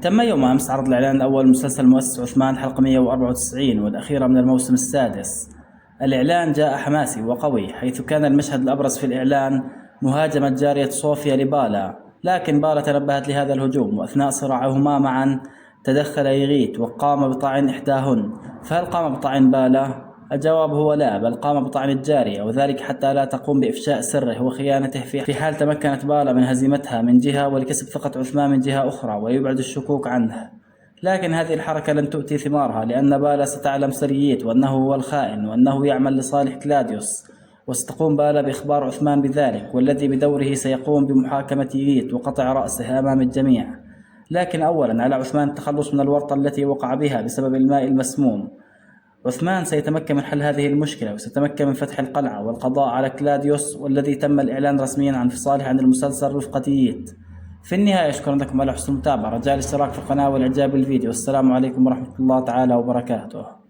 تم يوم أمس عرض الإعلان الأول لمسلسل مؤسس عثمان حلقة 194 والأخيرة من الموسم السادس. الإعلان جاء حماسي وقوي، حيث كان المشهد الأبرز في الإعلان مهاجمة جارية صوفيا لبالا، لكن بالا تنبهت لهذا الهجوم، وأثناء صراعهما معا تدخل يغيث وقام بطعن إحداهن. فهل قام بطعن بالا؟ الجواب هو لا، بل قام بطعن الجارية، وذلك حتى لا تقوم بإفشاء سره وخيانته في حال تمكنت بالا من هزيمتها من جهة ولكسب ثقة عثمان من جهة أخرى ويبعد الشكوك عنه. لكن هذه الحركة لن تؤتي ثمارها، لأن بالا ستعلم سرية وأنه هو الخائن وأنه يعمل لصالح كلاديوس، وستقوم بالا بإخبار عثمان بذلك، والذي بدوره سيقوم بمحاكمة يغيث وقطع رأسه أمام الجميع. لكن أولا على عثمان التخلص من الورطة التي وقع بها بسبب الماء المسموم. عثمان سيتمكن من حل هذه المشكلة، وسيتمكن من فتح القلعة والقضاء على كلاديوس، والذي تم الإعلان رسميا عن انفصاله عن المسلسل رفقة يغيث. في النهاية شكرا لكم على حسن المتابعة، رجاء الاشتراك في القناة والإعجاب بالفيديو، والسلام عليكم ورحمة الله تعالى وبركاته.